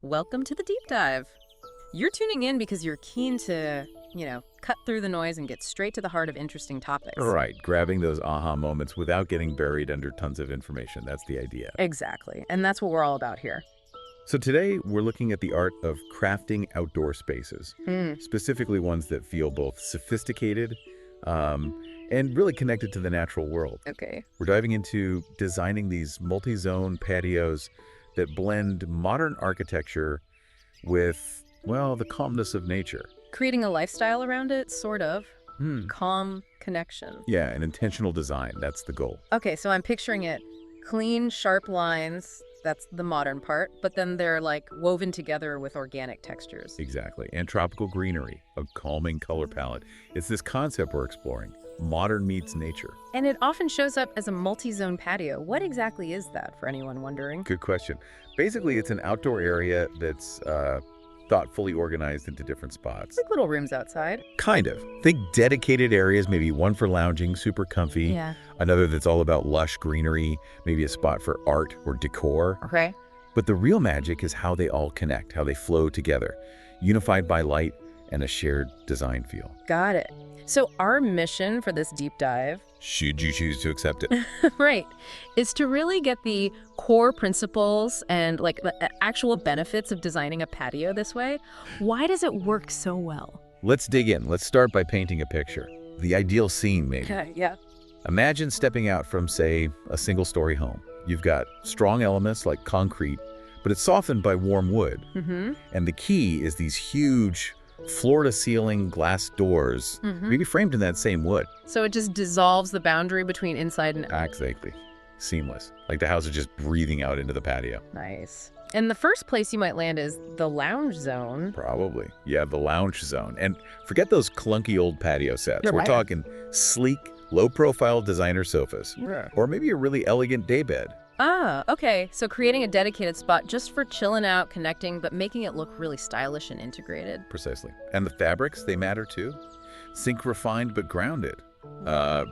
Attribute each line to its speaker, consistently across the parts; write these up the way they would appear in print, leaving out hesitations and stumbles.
Speaker 1: Welcome to the deep dive. You're tuning in because you're keen to, cut through the noise and get straight to the heart of interesting topics.
Speaker 2: Right, grabbing those aha moments without getting buried under tons of information. That's the idea.
Speaker 1: Exactly. And that's what we're all about here.
Speaker 2: So today we're looking at the art of crafting outdoor spaces, specifically ones that feel both sophisticated and really connected to the natural world.
Speaker 1: Okay.
Speaker 2: We're diving into designing these multi-zone patios that blend modern architecture with, well, the calmness of nature.
Speaker 1: Creating a lifestyle around it, sort of. Calm connection.
Speaker 2: Yeah, an intentional design. That's the goal.
Speaker 1: Okay, so I'm picturing it. Clean, sharp lines. That's the modern part. But then they're like woven together with organic textures.
Speaker 2: Exactly. And tropical greenery, a calming color palette. It's this concept we're exploring. Modern meets nature.
Speaker 1: And it often shows up as a multi-zone patio. What exactly is that, for anyone wondering?
Speaker 2: Good question. Basically, it's an outdoor area that's thoughtfully organized into different spots.
Speaker 1: Like little rooms outside.
Speaker 2: Kind of. Think dedicated areas, maybe one for lounging, super comfy.
Speaker 1: Yeah.
Speaker 2: Another that's all about lush greenery, maybe a spot for art or decor.
Speaker 1: Okay.
Speaker 2: But the real magic is how they all connect, how they flow together, unified by light and a shared design feel.
Speaker 1: Got it. So our mission for this deep dive,
Speaker 2: Should you choose to accept it?
Speaker 1: right, is to really get the core principles and like the actual benefits of designing a patio this way. Why does it work so well?
Speaker 2: Let's dig in. Let's start by painting a picture. The ideal scene, maybe.
Speaker 1: Okay, yeah.
Speaker 2: Imagine stepping out from, say, a single-story home. You've got strong elements like concrete, but it's softened by warm wood. And the key is these huge floor-to-ceiling glass doors, maybe framed in that same wood.
Speaker 1: So it just dissolves the boundary between inside and out.
Speaker 2: Exactly. Seamless. Like the house is just breathing out into the patio.
Speaker 1: Nice. And the first place you might land is the lounge zone.
Speaker 2: Probably. Yeah, the lounge zone. And forget those clunky old patio sets.
Speaker 1: Yeah,
Speaker 2: We're
Speaker 1: right.
Speaker 2: talking sleek, low-profile designer sofas.
Speaker 1: Yeah.
Speaker 2: Or maybe a really elegant daybed.
Speaker 1: Ah, okay. So creating a dedicated spot just for chilling out, connecting, but making it look really stylish and integrated.
Speaker 2: Precisely. And the fabrics, they matter too. Think refined but grounded.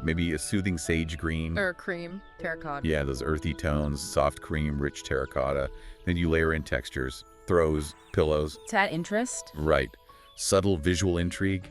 Speaker 2: Maybe a soothing sage green.
Speaker 1: Or cream, terracotta.
Speaker 2: Yeah, those earthy tones, soft cream, rich terracotta. Then you layer in textures, throws, pillows.
Speaker 1: To add interest.
Speaker 2: Right. Subtle visual intrigue.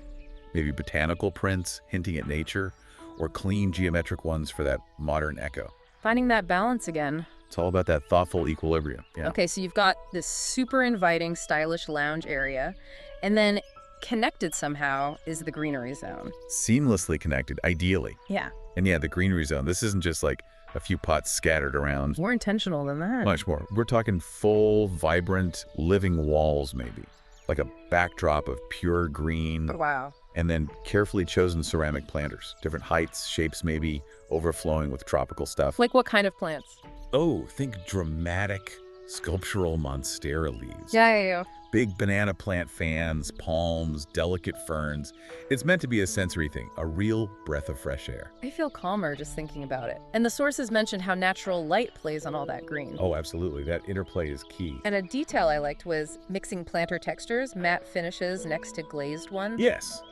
Speaker 2: Maybe botanical prints hinting at nature. Or clean geometric ones for that modern echo.
Speaker 1: Finding that balance again.
Speaker 2: It's all about that thoughtful equilibrium. Yeah.
Speaker 1: Okay, so you've got this super inviting, stylish lounge area, and then connected somehow is the greenery zone.
Speaker 2: Seamlessly connected, ideally.
Speaker 1: Yeah.
Speaker 2: And yeah, the greenery zone. This isn't just like a few pots scattered around.
Speaker 1: More intentional than that.
Speaker 2: Much more. We're talking full, vibrant, living walls maybe. Like a backdrop of pure green.
Speaker 1: Wow.
Speaker 2: And then carefully chosen ceramic planters. Different heights, shapes maybe, overflowing with tropical stuff.
Speaker 1: Like what kind of plants?
Speaker 2: Oh, think dramatic, sculptural monstera leaves.
Speaker 1: Yeah.
Speaker 2: Big banana plant fans, palms, delicate ferns. It's meant to be a sensory thing, a real breath of fresh air.
Speaker 1: I feel calmer just thinking about it. And the sources mentioned how natural light plays on all that green.
Speaker 2: Oh, absolutely. That interplay is key.
Speaker 1: And a detail I liked was mixing planter textures, matte finishes next to glazed ones.
Speaker 2: Yes,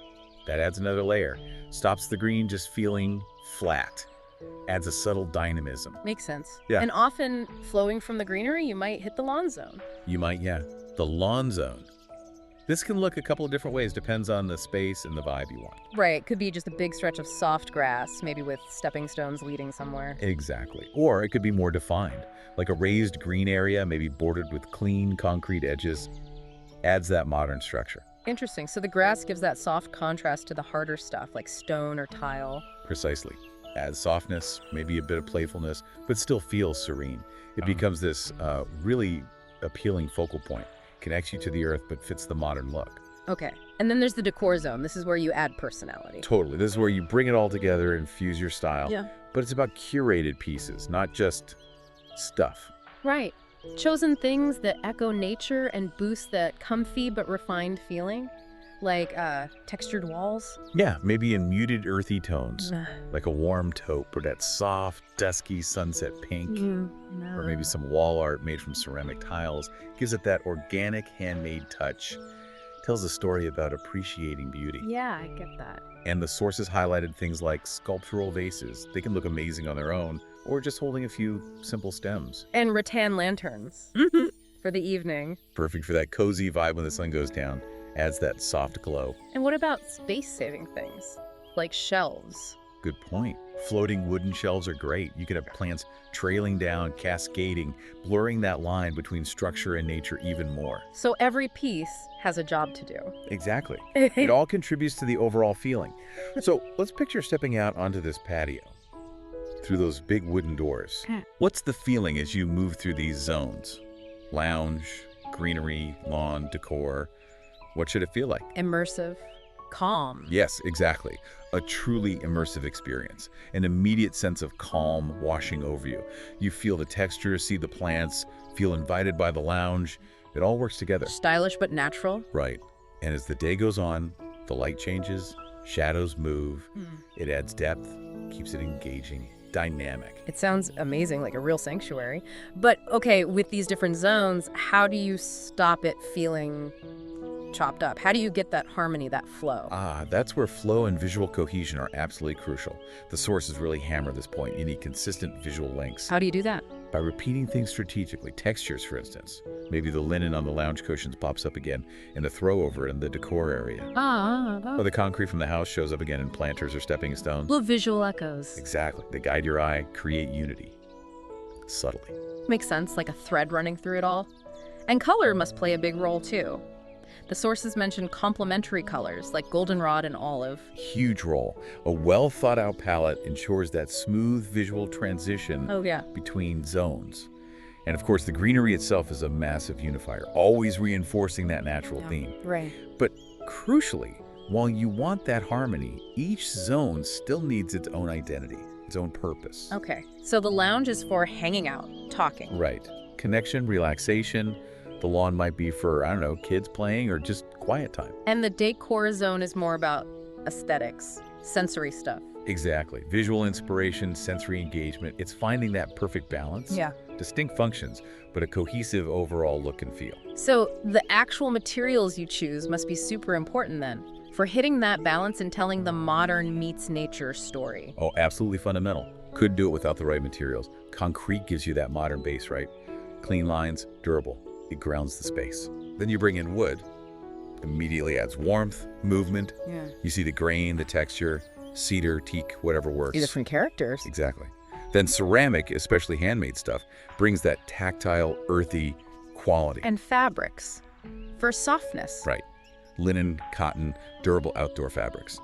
Speaker 2: that adds another layer. Stops the green just feeling flat. Adds a subtle dynamism.
Speaker 1: Makes sense.
Speaker 2: Yeah.
Speaker 1: And often flowing from the greenery, you might hit the lawn zone.
Speaker 2: You might, yeah. The lawn zone. This can look a couple of different ways, depends on the space and the vibe you want.
Speaker 1: Right, could be just a big stretch of soft grass, maybe with stepping stones leading somewhere.
Speaker 2: Exactly. Or it could be more defined, like a raised green area, maybe bordered with clean concrete edges. Adds that modern structure.
Speaker 1: Interesting. So the grass gives that soft contrast to the harder stuff, like stone or tile.
Speaker 2: Precisely. Adds softness, maybe a bit of playfulness, but still feels serene. It becomes this really appealing focal point. Connects you to the earth, but fits the modern look.
Speaker 1: Okay. And then there's the decor zone. This is where you add personality.
Speaker 2: Totally. This is where you bring it all together and fuse your style.
Speaker 1: Yeah.
Speaker 2: But it's about curated pieces, not just stuff.
Speaker 1: Right. Chosen things that echo nature and boost that comfy but refined feeling, like textured walls.
Speaker 2: Yeah, maybe in muted earthy tones, like a warm taupe or that soft, dusky sunset pink. Or maybe some wall art made from ceramic tiles. Gives it that organic, handmade touch. Tells a story about appreciating beauty.
Speaker 1: Yeah, I get that.
Speaker 2: And the sources highlighted things like sculptural vases. They can look amazing on their own, or just holding a few simple stems.
Speaker 1: And rattan lanterns. for the evening.
Speaker 2: Perfect for that cozy vibe when the sun goes down. Adds that soft glow.
Speaker 1: And what about space-saving things, like shelves?
Speaker 2: Good point. Floating wooden shelves are great. You could have plants trailing down, cascading, blurring that line between structure and nature even more.
Speaker 1: So every piece has a job to do.
Speaker 2: Exactly. It all contributes to the overall feeling. So let's picture stepping out onto this patio through those big wooden doors. What's the feeling as you move through these zones? Lounge, greenery, lawn, decor. What should it feel like?
Speaker 1: Immersive, calm.
Speaker 2: Yes, exactly. A truly immersive experience. An immediate sense of calm washing over you. You feel the texture, see the plants, feel invited by the lounge. It all works together.
Speaker 1: Stylish but natural.
Speaker 2: Right. And as the day goes on, the light changes, shadows move. It adds depth, keeps it engaging, dynamic.
Speaker 1: It sounds amazing, like a real sanctuary. But okay, with these different zones, how do you stop it feeling chopped up? How do you get that harmony, that flow?
Speaker 2: That's where flow and visual cohesion are absolutely crucial. The sources really hammer this point. You need consistent visual links.
Speaker 1: How do you do that?
Speaker 2: By repeating things strategically. Textures, for instance. Maybe the linen on the lounge cushions pops up again in a throw over in the decor area. Or the concrete from the house shows up again in planters or stepping stones.
Speaker 1: Little visual echoes.
Speaker 2: Exactly. They guide your eye, create unity. Subtly.
Speaker 1: Makes sense, like a thread running through it all. And color must play a big role too. The sources mention complementary colors like goldenrod and olive.
Speaker 2: Huge role. A well-thought-out palette ensures that smooth visual transition between zones. And of course, the greenery itself is a massive unifier, always reinforcing that natural theme.
Speaker 1: Right.
Speaker 2: But crucially, while you want that harmony, each zone still needs its own identity, its own purpose.
Speaker 1: Okay, so the lounge is for hanging out, talking.
Speaker 2: Right. Connection, relaxation. The lawn might be for, I don't know, kids playing or just quiet time.
Speaker 1: And the decor zone is more about aesthetics, sensory stuff.
Speaker 2: Exactly. Visual inspiration, sensory engagement. It's finding that perfect balance.
Speaker 1: Yeah.
Speaker 2: Distinct functions, but a cohesive overall look and feel.
Speaker 1: So the actual materials you choose must be super important then, for hitting that balance and telling the modern meets nature story.
Speaker 2: Oh, absolutely fundamental. Couldn't do it without the right materials. Concrete gives you that modern base, right? Clean lines, durable. It grounds the space. Then you bring in wood. Immediately adds warmth, movement.
Speaker 1: Yeah.
Speaker 2: You see the grain, the texture, cedar, teak, whatever works.
Speaker 1: Different characters.
Speaker 2: Exactly. Then ceramic, especially handmade stuff, brings that tactile, earthy quality.
Speaker 1: And fabrics for softness.
Speaker 2: Right. Linen, cotton, durable outdoor fabrics.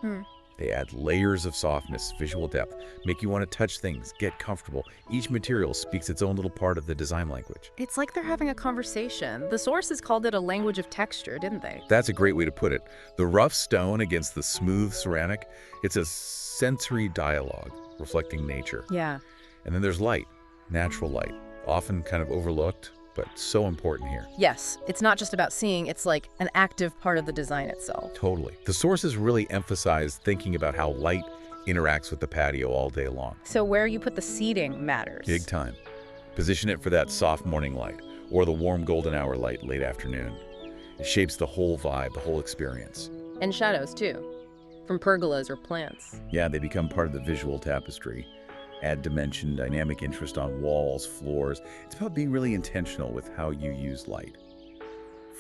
Speaker 2: They add layers of softness, visual depth, make you want to touch things, get comfortable. Each material speaks its own little part of the design language.
Speaker 1: It's like they're having a conversation. The sources called it a language of texture, didn't they?
Speaker 2: That's a great way to put it. The rough stone against the smooth ceramic, it's a sensory dialogue reflecting nature.
Speaker 1: Yeah.
Speaker 2: And then there's light, natural light, often kind of overlooked, but so important here.
Speaker 1: Yes, it's not just about seeing, it's like an active part of the design itself.
Speaker 2: Totally. The sources really emphasize thinking about how light interacts with the patio all day long.
Speaker 1: So where you put the seating matters.
Speaker 2: Big time. Position it for that soft morning light or the warm golden hour light late afternoon. It shapes the whole vibe, the whole experience.
Speaker 1: And shadows too, from pergolas or plants.
Speaker 2: Yeah, they become part of the visual tapestry. Add dimension, dynamic interest on walls, floors. It's about being really intentional with how you use light.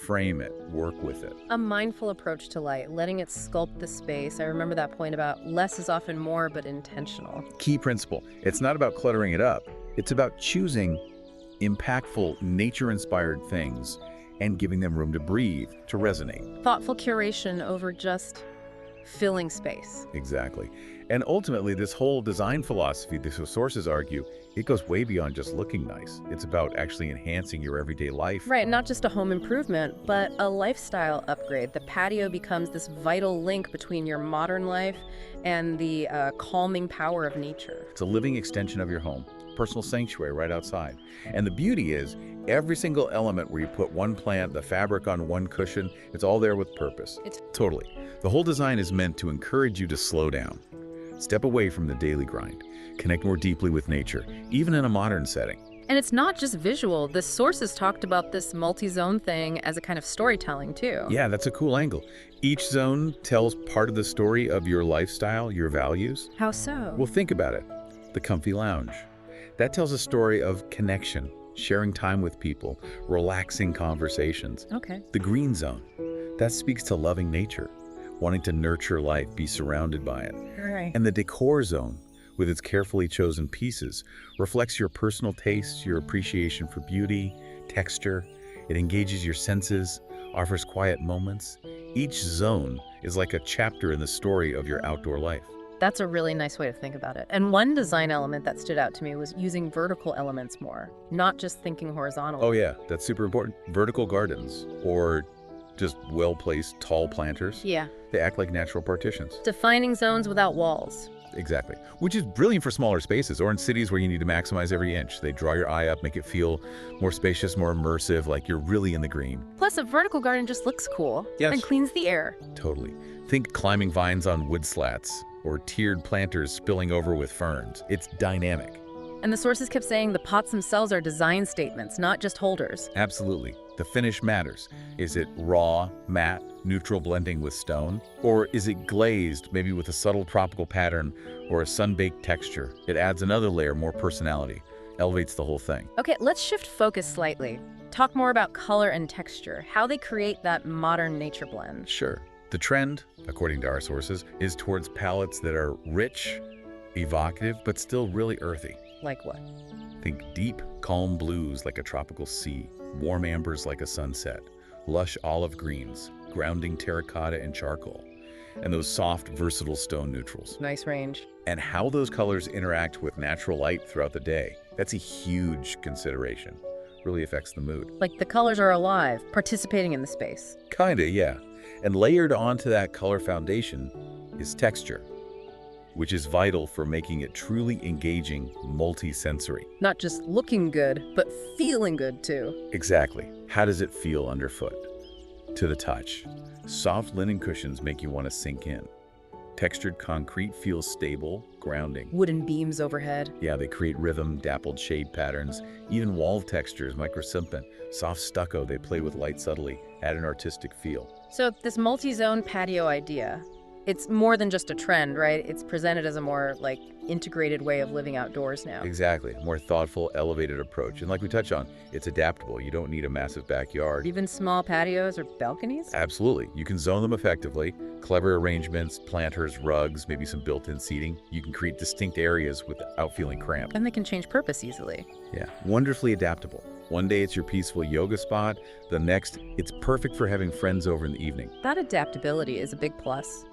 Speaker 2: Frame it, work with it.
Speaker 1: A mindful approach to light, letting it sculpt the space. I remember that point about less is often more, but intentional.
Speaker 2: Key principle. It's not about cluttering it up. It's about choosing impactful, nature-inspired things and giving them room to breathe, to resonate.
Speaker 1: Thoughtful curation over just filling space.
Speaker 2: Exactly. And ultimately, this whole design philosophy, the sources argue, it goes way beyond just looking nice. It's about actually enhancing your everyday life.
Speaker 1: Right, not just a home improvement, but a lifestyle upgrade. The patio becomes this vital link between your modern life and the calming power of nature.
Speaker 2: It's a living extension of your home, personal sanctuary right outside. And the beauty is, every single element where you put one plant, the fabric on one cushion, it's all there with purpose. Totally. The whole design is meant to encourage you to slow down. Step away from the daily grind. Connect more deeply with nature, even in a modern setting.
Speaker 1: And it's not just visual. The sources talked about this multi-zone thing as a kind of storytelling too.
Speaker 2: Yeah, that's a cool angle. Each zone tells part of the story of your lifestyle, your values.
Speaker 1: How so?
Speaker 2: Well, think about it. The comfy lounge. That tells a story of connection, sharing time with people, relaxing conversations.
Speaker 1: Okay.
Speaker 2: The green zone, that speaks to loving nature, wanting to nurture life, be surrounded by it.
Speaker 1: Right.
Speaker 2: And the decor zone, with its carefully chosen pieces, reflects your personal tastes, your appreciation for beauty, texture. It engages your senses, offers quiet moments. Each zone is like a chapter in the story of your outdoor life.
Speaker 1: That's a really nice way to think about it. And one design element that stood out to me was using vertical elements more, not just thinking horizontally.
Speaker 2: Oh yeah, that's super important. Vertical gardens, or just well-placed tall planters,
Speaker 1: Yeah.
Speaker 2: they act like natural partitions.
Speaker 1: Defining zones without walls.
Speaker 2: Exactly. Which is brilliant for smaller spaces or in cities where you need to maximize every inch. They draw your eye up, make it feel more spacious, more immersive, like you're really in the green.
Speaker 1: Plus, a vertical garden just looks cool
Speaker 2: Yes.
Speaker 1: and cleans the air.
Speaker 2: Totally. Think climbing vines on wood slats or tiered planters spilling over with ferns. It's dynamic.
Speaker 1: And the sources kept saying the pots themselves are design statements, not just holders.
Speaker 2: Absolutely. The finish matters. Is it raw, matte, neutral blending with stone? Or is it glazed, maybe with a subtle tropical pattern or a sun-baked texture? It adds another layer, more personality, elevates the whole thing.
Speaker 1: Okay, let's shift focus slightly. Talk more about color and texture, how they create that modern nature blend.
Speaker 2: Sure. The trend, according to our sources, is towards palettes that are rich, evocative, but still really earthy.
Speaker 1: Like what?
Speaker 2: Think deep, calm blues like a tropical sea, warm ambers like a sunset, lush olive greens, grounding terracotta and charcoal, and those soft, versatile stone neutrals.
Speaker 1: Nice range.
Speaker 2: And how those colors interact with natural light throughout the day, that's a huge consideration. Really affects the mood.
Speaker 1: Like the colors are alive, participating in the space.
Speaker 2: Kinda, yeah. And layered onto that color foundation is texture, which is vital for making it truly engaging, multi-sensory.
Speaker 1: Not just looking good, but feeling good too.
Speaker 2: Exactly. How does it feel underfoot? To the touch. Soft linen cushions make you want to sink in. Textured concrete feels stable, grounding.
Speaker 1: Wooden beams overhead.
Speaker 2: Yeah, they create rhythm, dappled shade patterns. Even wall textures, microcement, soft stucco, they play with light subtly, add an artistic feel.
Speaker 1: So this multi-zone patio idea, it's more than just a trend, right? It's presented as a more integrated way of living outdoors now.
Speaker 2: Exactly. A more thoughtful, elevated approach. And like we touched on, it's adaptable. You don't need a massive backyard.
Speaker 1: Even small patios or balconies?
Speaker 2: Absolutely. You can zone them effectively. Clever arrangements, planters, rugs, maybe some built-in seating. You can create distinct areas without feeling cramped.
Speaker 1: And they can change purpose easily.
Speaker 2: Yeah, wonderfully adaptable. One day it's your peaceful yoga spot. The next, it's perfect for having friends over in the evening.
Speaker 1: That adaptability is a big plus.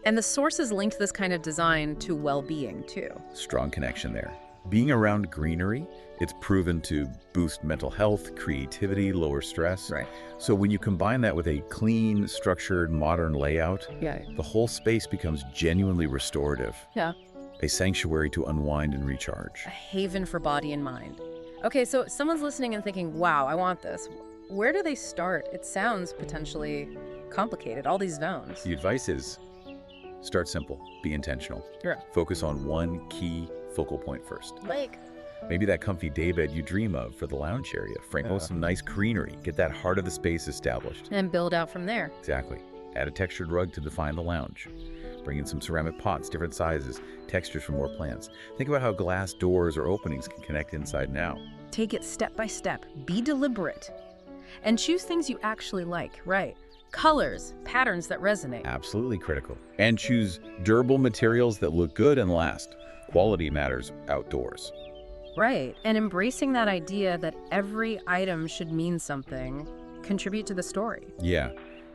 Speaker 1: And the sources linked this kind of design to well-being too.
Speaker 2: Strong connection there. Being around greenery, it's proven to boost mental health, creativity, lower stress.
Speaker 1: Right.
Speaker 2: So when you combine that with a clean, structured, modern layout,
Speaker 1: Yeah.
Speaker 2: the whole space becomes genuinely restorative.
Speaker 1: Yeah.
Speaker 2: A sanctuary to unwind and recharge.
Speaker 1: A haven for body and mind. Okay, so someone's listening and thinking, wow, I want this. Where do they start? It sounds potentially complicated, all these zones.
Speaker 2: The advice is, start simple, be intentional.
Speaker 1: Yeah.
Speaker 2: Focus on one key focal point first.
Speaker 1: Like,
Speaker 2: Maybe that comfy daybed you dream of for the lounge area. Sprinkle with some nice greenery. Get that heart of the space established.
Speaker 1: and build out from there.
Speaker 2: Exactly. Add a textured rug to define the lounge. Bring in some ceramic pots, different sizes, textures for more plants. Think about how glass doors or openings can connect inside and out.
Speaker 1: Take it step by step. Be deliberate. And choose things you actually like, right? Colors, patterns that resonate.
Speaker 2: Absolutely critical. And choose durable materials that look good and last. Quality matters outdoors.
Speaker 1: Right. And embracing that idea that every item should mean something, contribute to the story.
Speaker 2: Yeah.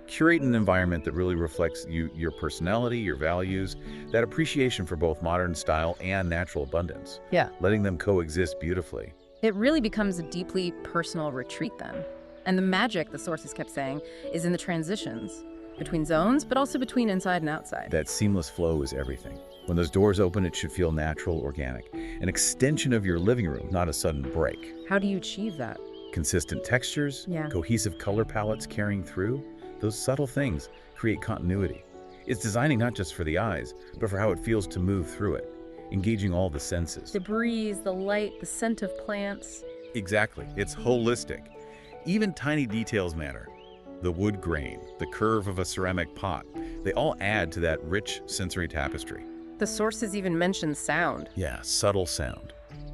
Speaker 2: Curate an environment that really reflects your personality, your values, that appreciation for both modern style and natural abundance.
Speaker 1: Yeah.
Speaker 2: Letting them coexist beautifully.
Speaker 1: It really becomes a deeply personal retreat then. And the magic, the sources kept saying, is in the transitions between zones, but also between inside and outside.
Speaker 2: That seamless flow is everything. When those doors open, it should feel natural, organic. An extension of your living room, not a sudden break.
Speaker 1: How do you achieve that?
Speaker 2: Consistent textures,
Speaker 1: Yeah.
Speaker 2: cohesive color palettes carrying through, those subtle things create continuity. It's designing not just for the eyes, but for how it feels to move through it, engaging all the senses.
Speaker 1: The breeze, the light, the scent of plants.
Speaker 2: Exactly. It's holistic. Even tiny details matter. The wood grain, the curve of a ceramic pot, they all add to that rich sensory tapestry.
Speaker 1: The sources even mention sound.
Speaker 2: Yeah, subtle sound.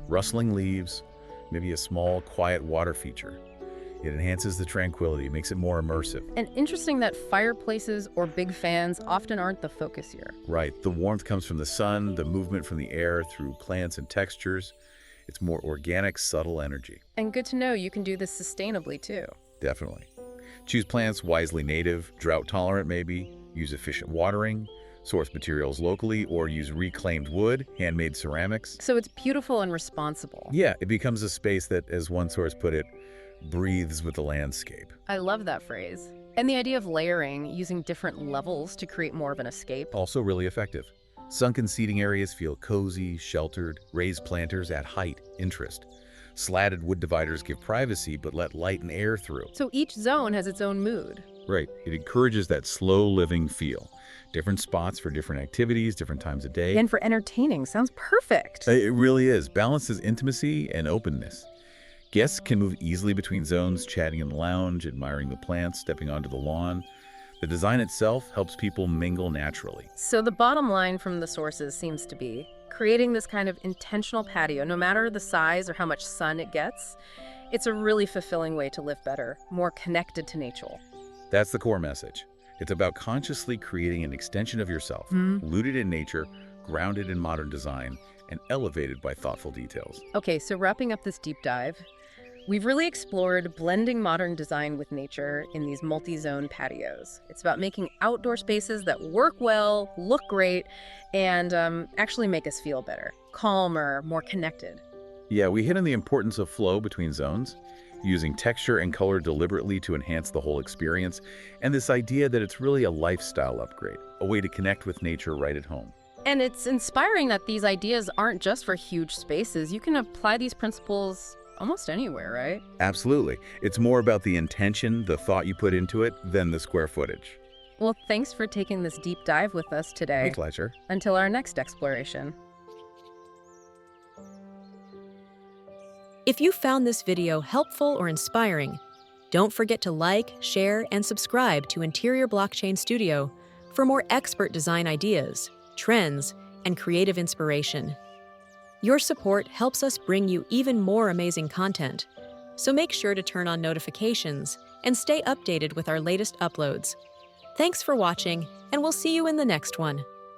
Speaker 2: Rustling leaves, maybe a small, quiet water feature. It enhances the tranquility, makes it more immersive.
Speaker 1: And interesting that fireplaces or big fans often aren't the focus here.
Speaker 2: Right, the warmth comes from the sun, the movement from the air through plants and textures. It's more organic, subtle energy.
Speaker 1: And good to know you can do this sustainably too.
Speaker 2: Definitely. Choose plants wisely native, drought-tolerant maybe, use efficient watering, source materials locally, or use reclaimed wood, handmade ceramics.
Speaker 1: So it's beautiful and responsible.
Speaker 2: Yeah, it becomes a space that, as one source put it, breathes with the landscape.
Speaker 1: I love that phrase. And the idea of layering, using different levels to create more of an escape.
Speaker 2: Also really effective. Sunken seating areas feel cozy, sheltered. Raised planters add height, interest. Slatted wood dividers give privacy but let light and air through.
Speaker 1: So each zone has its own mood.
Speaker 2: Right. It encourages that slow living feel. Different spots for different activities, different times of day.
Speaker 1: And for entertaining, sounds perfect.
Speaker 2: It really is. Balances intimacy and openness. Guests can move easily between zones, chatting in the lounge, admiring the plants, stepping onto the lawn. The design itself helps people mingle naturally.
Speaker 1: So the bottom line from the sources seems to be creating this kind of intentional patio, no matter the size or how much sun it gets, it's a really fulfilling way to live better, more connected to nature.
Speaker 2: That's the core message. It's about consciously creating an extension of yourself, rooted in nature, grounded in modern design, and elevated by thoughtful details.
Speaker 1: Okay, so wrapping up this deep dive, we've really explored blending modern design with nature in these multi-zone patios. It's about making outdoor spaces that work well, look great, and actually make us feel better, calmer, more connected.
Speaker 2: Yeah, we hit on the importance of flow between zones, using texture and color deliberately to enhance the whole experience, and this idea that it's really a lifestyle upgrade, a way to connect with nature right at home.
Speaker 1: And it's inspiring that these ideas aren't just for huge spaces. You can apply these principles almost anywhere, right?
Speaker 2: Absolutely. It's more about the intention, the thought you put into it, than the square footage.
Speaker 1: Well, thanks for taking this deep dive with us today.
Speaker 2: My pleasure.
Speaker 1: Until our next exploration.
Speaker 3: If you found this video helpful or inspiring, don't forget to like, share, and subscribe to Interior Blockchain Studio for more expert design ideas, trends, and creative inspiration. Your support helps us bring you even more amazing content, so make sure to turn on notifications and stay updated with our latest uploads. Thanks for watching, and we'll see you in the next one.